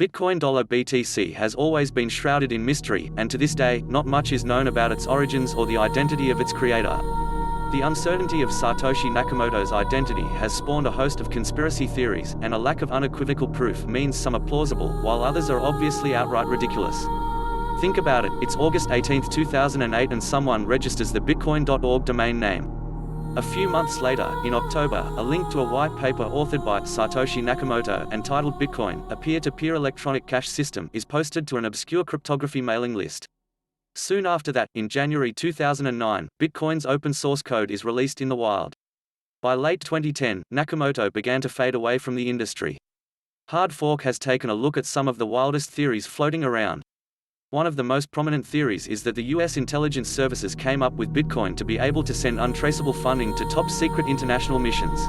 Bitcoin $BTC has always been shrouded in mystery, and to this day, not much is known about its origins or the identity of its creator. The uncertainty of Satoshi Nakamoto's identity has spawned a host of conspiracy theories, and a lack of unequivocal proof means some are plausible, while others are obviously outright ridiculous. Think about it, it's August 18, 2008 and someone registers the bitcoin.org domain name. A few months later, in October, a link to a white paper authored by Satoshi Nakamoto and titled Bitcoin, a peer-to-peer electronic cash system, is posted to an obscure cryptography mailing list. Soon after that, in January 2009, Bitcoin's open source code is released in the wild. By late 2010, Nakamoto began to fade away from the industry. Hard Fork has taken a look at some of the wildest theories floating around. One of the most prominent theories is that the US intelligence services came up with Bitcoin to be able to send untraceable funding to top-secret international missions.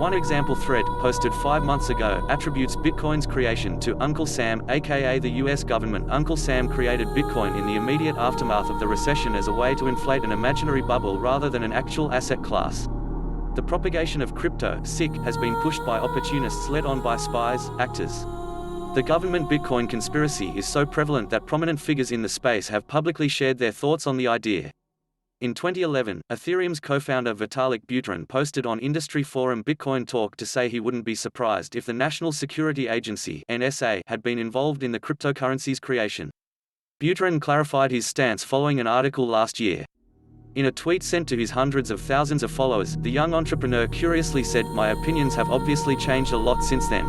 One example thread, posted 5 months ago, attributes Bitcoin's creation to Uncle Sam, aka the US government. Uncle Sam created Bitcoin in the immediate aftermath of the recession as a way to inflate an imaginary bubble rather than an actual asset class. The propagation of crypto, SIC, has been pushed by opportunists led on by spies, actors. The government Bitcoin conspiracy is so prevalent that prominent figures in the space have publicly shared their thoughts on the idea. In 2011, Ethereum's co-founder Vitalik Buterin posted on industry forum Bitcoin Talk to say he wouldn't be surprised if the National Security Agency (NSA) had been involved in the cryptocurrency's creation. Buterin clarified his stance following an article last year. In a tweet sent to his hundreds of thousands of followers, the young entrepreneur curiously said, "My opinions have obviously changed a lot since then."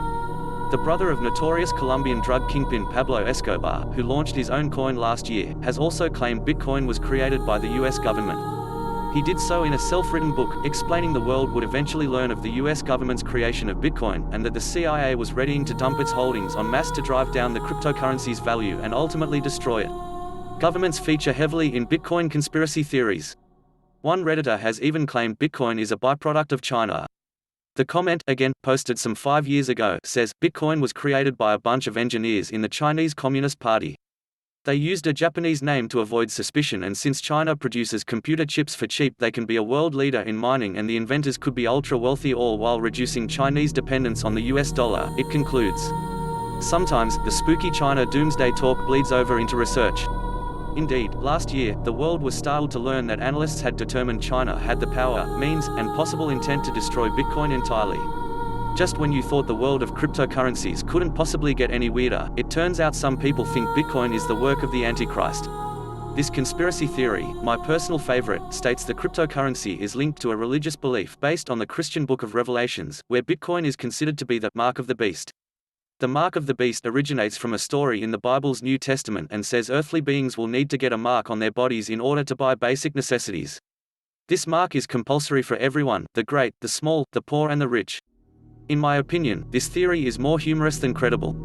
The brother of notorious Colombian drug kingpin Pablo Escobar, who launched his own coin last year, has also claimed Bitcoin was created by the US government. He did so in a self-written book, explaining the world would eventually learn of the US government's creation of Bitcoin, and that the CIA was readying to dump its holdings en masse to drive down the cryptocurrency's value and ultimately destroy it. Governments feature heavily in Bitcoin conspiracy theories. One Redditor has even claimed Bitcoin is a byproduct of China. The comment, again, posted some 5 years ago, says, Bitcoin was created by a bunch of engineers in the Chinese Communist Party. They used a Japanese name to avoid suspicion, and since China produces computer chips for cheap, they can be a world leader in mining and the inventors could be ultra-wealthy, all while reducing Chinese dependence on the US dollar, it concludes. Sometimes, the spooky China doomsday talk bleeds over into research. Indeed, last year, the world was startled to learn that analysts had determined China had the power, means, and possible intent to destroy Bitcoin entirely. Just when you thought the world of cryptocurrencies couldn't possibly get any weirder, it turns out some people think Bitcoin is the work of the Antichrist. This conspiracy theory, my personal favorite, states the cryptocurrency is linked to a religious belief based on the Christian Book of Revelations, where Bitcoin is considered to be the mark of the beast. The mark of the beast originates from a story in the Bible's New Testament and says earthly beings will need to get a mark on their bodies in order to buy basic necessities. This mark is compulsory for everyone, the great, the small, the poor and the rich. In my opinion, this theory is more humorous than credible.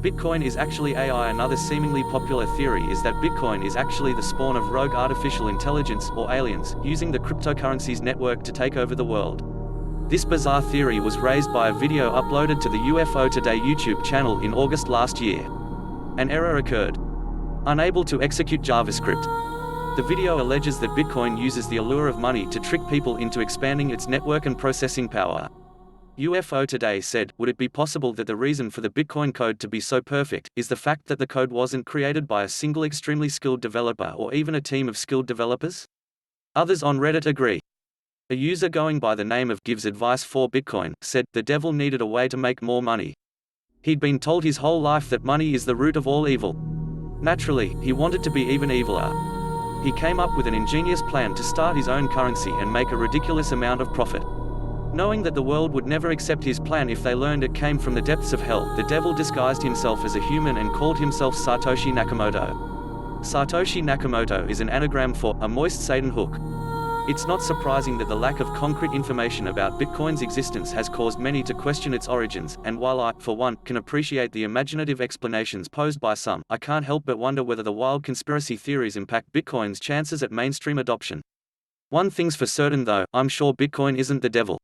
Bitcoin is actually AI. Another seemingly popular theory is that Bitcoin is actually the spawn of rogue artificial intelligence, or aliens, using the cryptocurrency's network to take over the world. This bizarre theory was raised by a video uploaded to the UFO Today YouTube channel in August last year. An error occurred. Unable to execute JavaScript. The video alleges that Bitcoin uses the allure of money to trick people into expanding its network and processing power. UFO Today said, would it be possible that the reason for the Bitcoin code to be so perfect is the fact that the code wasn't created by a single extremely skilled developer or even a team of skilled developers? Others on Reddit agree. A user going by the name of Gives Advice for Bitcoin said, the devil needed a way to make more money. He'd been told his whole life that money is the root of all evil. Naturally, he wanted to be even eviler. He came up with an ingenious plan to start his own currency and make a ridiculous amount of profit. Knowing that the world would never accept his plan if they learned it came from the depths of hell, the devil disguised himself as a human and called himself Satoshi Nakamoto. Satoshi Nakamoto is an anagram for a moist Satan hook. It's not surprising that the lack of concrete information about Bitcoin's existence has caused many to question its origins, and while I, for one, can appreciate the imaginative explanations posed by some, I can't help but wonder whether the wild conspiracy theories impact Bitcoin's chances at mainstream adoption. One thing's for certain though, I'm sure Bitcoin isn't the devil.